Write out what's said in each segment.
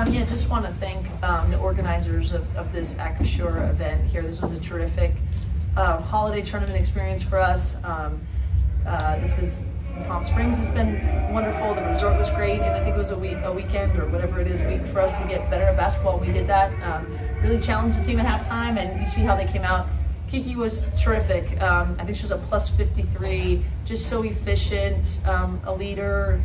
Yeah, just want to thank the organizers of this Acrisure event here. This was a terrific holiday tournament experience for us. Palm Springs has been wonderful. The resort was great, and I think it was a weekend or whatever it is week for us to get better at basketball. We did that. Really challenged the team at halftime, and you see how they came out. Kiki was terrific. I think she was a plus 53, just so efficient, a leader,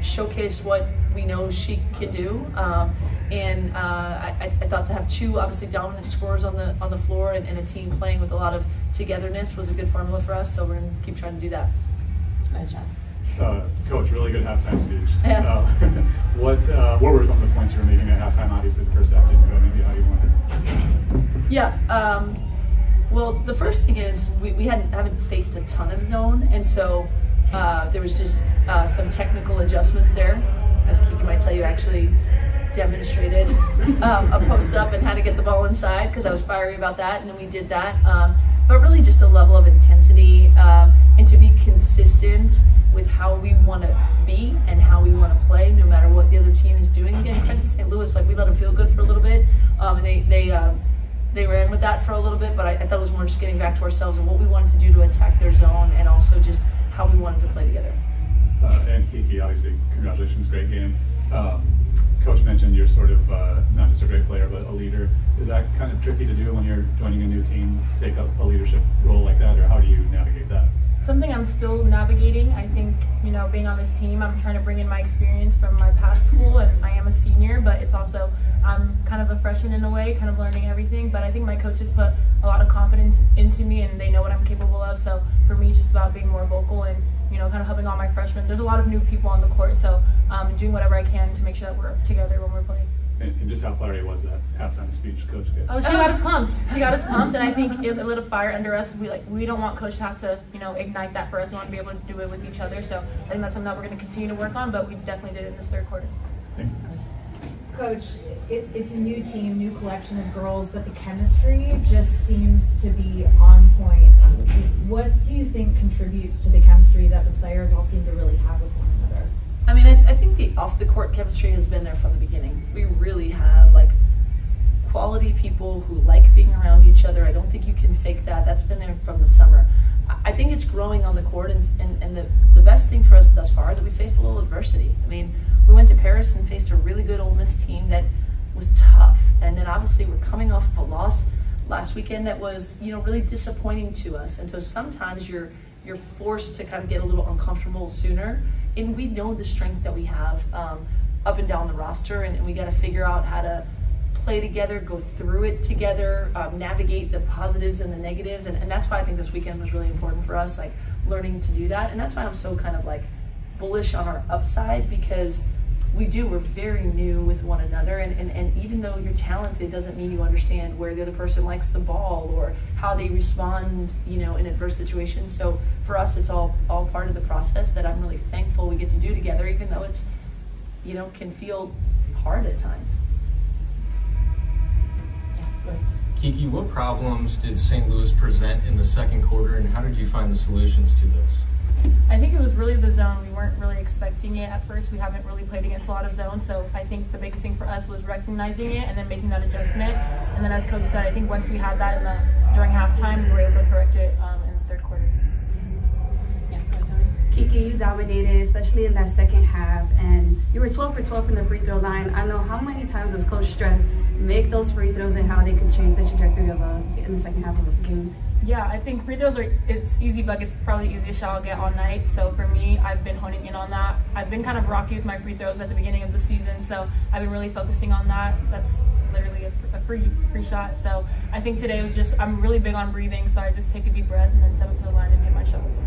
showcased what we know she can do. I thought to have two obviously dominant scorers on the floor and a team playing with a lot of togetherness was a good formula for us. So we're going to keep trying to do that. Good job. Coach, really good halftime speech. Yeah. What were some of the points you were making at halftime? Obviously, the first half didn't go maybe how you wanted. Yeah. Well, the first thing is we haven't faced a ton of zone, and so there was just some technical adjustments there. As Kiki might tell you, actually demonstrated a post up and how to get the ball inside because I was fiery about that, and then we did that. But really just a level of intensity and to be consistent with how we want to be and how we want to play, no matter what the other team is doing. Again, credit to St. Louis, like we let them feel good for a little bit, and they ran with that for a little bit. But I thought it was more just getting back to ourselves and what we wanted to do to attack their zone, and also just how we wanted to play together. And Kiki, obviously, congratulations, great game. Coach mentioned you're sort of not just a great player, but a leader. Is that kind of tricky to do when you're joining a new team, take up a leadership role like that, or how do you navigate that? Something I'm still navigating. I think, being on this team, I'm trying to bring in my experience from my past school, and I am a senior, but it's also, I'm kind of a freshman in a way, kind of learning everything, but I think my coaches put a lot of confidence into me, and they know what I'm capable of, so for me, it's just about being more vocal and, kind of helping all my freshmen. There's a lot of new people on the court, so doing whatever I can to make sure that we're together when we're playing. And just how fiery was that halftime speech Coach gave? Oh, she got us pumped. She got us pumped, and I think it lit a fire under us. We don't want Coach to have to, ignite that for us. We want to be able to do it with each other. So I think that's something that we're going to continue to work on, but we definitely did it in this third quarter. Thank you. Coach, it's a new team, new collection of girls, but the chemistry just seems to be on point. What do you think contributes to the chemistry that the players all seem to really have with one another? I mean, I think the off-the-court chemistry has been there from the beginning. We really have, quality people who like being around each other. I don't think you can fake that. That's been there from the summer. I think it's growing on the court, and the best thing for us thus far is that we faced a little adversity. I mean, we went to Paris and faced a really good Ole Miss team that was tough, and then obviously we're coming off of a loss last weekend that was, really disappointing to us. And so sometimes you're forced to kind of get a little uncomfortable sooner. And we know the strength that we have up and down the roster, and we got to figure out how to play together, go through it together, navigate the positives and the negatives, and that's why I think this weekend was really important for us, learning to do that. And that's why I'm so kind of bullish on our upside, because we're very new with one another, and even though you're talented doesn't mean you understand where the other person likes the ball or how they respond, in adverse situations. So for us, it's all part of the process that I'm really thankful we get to do together, even though it's, can feel hard at times. Kiki, what problems did St. Louis present in the second quarter, and how did you find the solutions to those? I think it was really the zone. We weren't really expecting it at first. We haven't really played against a lot of zones, so I think the biggest thing for us was recognizing it and then making that adjustment. And then as Coach said, I think once we had that during halftime, we were able to correct it in the third quarter. Kiki, you dominated, especially in that second half, and you were 12 for 12 from the free throw line. I know how many times does Coach stress make those free throws and how they could change the trajectory of in the second half of the game? Yeah, I think free throws it's easy buckets. It's probably the easiest shot I'll get all night. So for me, I've been honing in on that. I've been kind of rocky with my free throws at the beginning of the season, so I've been really focusing on that. That's literally a free shot. So I think today was just, I'm really big on breathing, so I just take a deep breath and then step up to the line and hit my shots.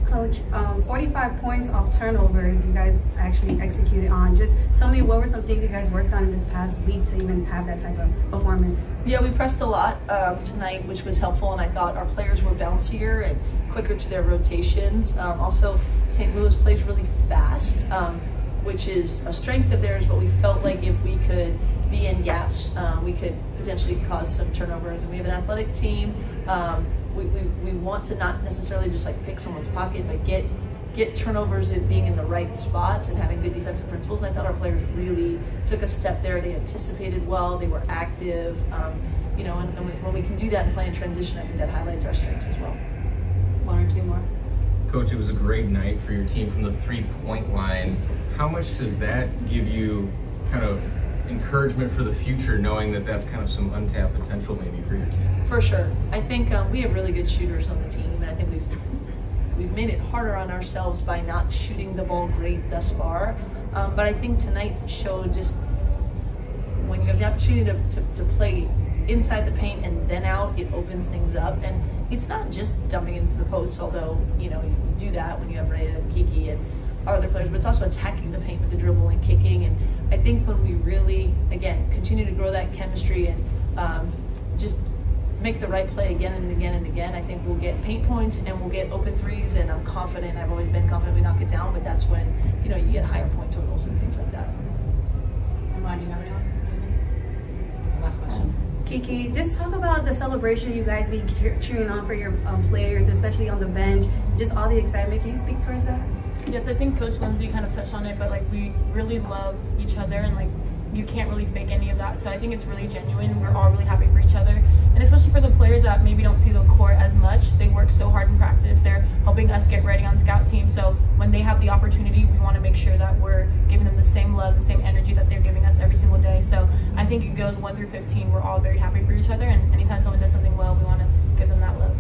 Coach, 45 points off turnovers you guys actually executed on. Just tell me, what were some things you guys worked on in this past week to even have that type of performance? Yeah, we pressed a lot tonight, which was helpful, and I thought our players were bouncier and quicker to their rotations. Also, St. Louis plays really fast, which is a strength of theirs, but we felt like if we could be in gaps, we could potentially cause some turnovers. And we have an athletic team. We want to not necessarily just pick someone's pocket, but get get turnovers and being in the right spots and having good defensive principles. And I thought our players really took a step there. They anticipated well, they were active, you know, and when we can do that and play in transition, I think that highlights our strengths as well. One or two more. Coach, it was a great night for your team from the three-point line. How much does that give you kind of encouragement for the future, knowing that that's kind of some untapped potential maybe for your team? For sure. I think we have really good shooters on the team, and I think we've made it harder on ourselves by not shooting the ball great thus far. But I think tonight showed just when you have the opportunity to play inside the paint and then out, it opens things up. And it's not just dumping into the post, although, you know, you do that when you have Rhea and Kiki and our other players, but it's also attacking the paint with the dribble and kicking. And I think when we really, again, continue to grow that chemistry and just make the right play again and again and again, I think we'll get paint points and we'll get open threes, and I'm confident, I've always been confident we knock it down, but that's when, you know, you get higher point totals and things like that. Emma, do you have anyone? Last question. Kiki, just talk about the celebration you guys be cheering on for your players, especially on the bench, just all the excitement. Can you speak towards that? Yes, I think Coach Lindsay kind of touched on it, but like we really love each other, and like you can't really fake any of that. So I think it's really genuine. We're all really happy for each other, and especially for the players that maybe don't see the court as much. They work so hard in practice. They're helping us get ready on scout team. So when they have the opportunity, we want to make sure that we're giving them the same love, the same energy that they're giving us every single day. So I think it goes 1 through 15. We're all very happy for each other, and anytime someone does something well, we want to give them that love.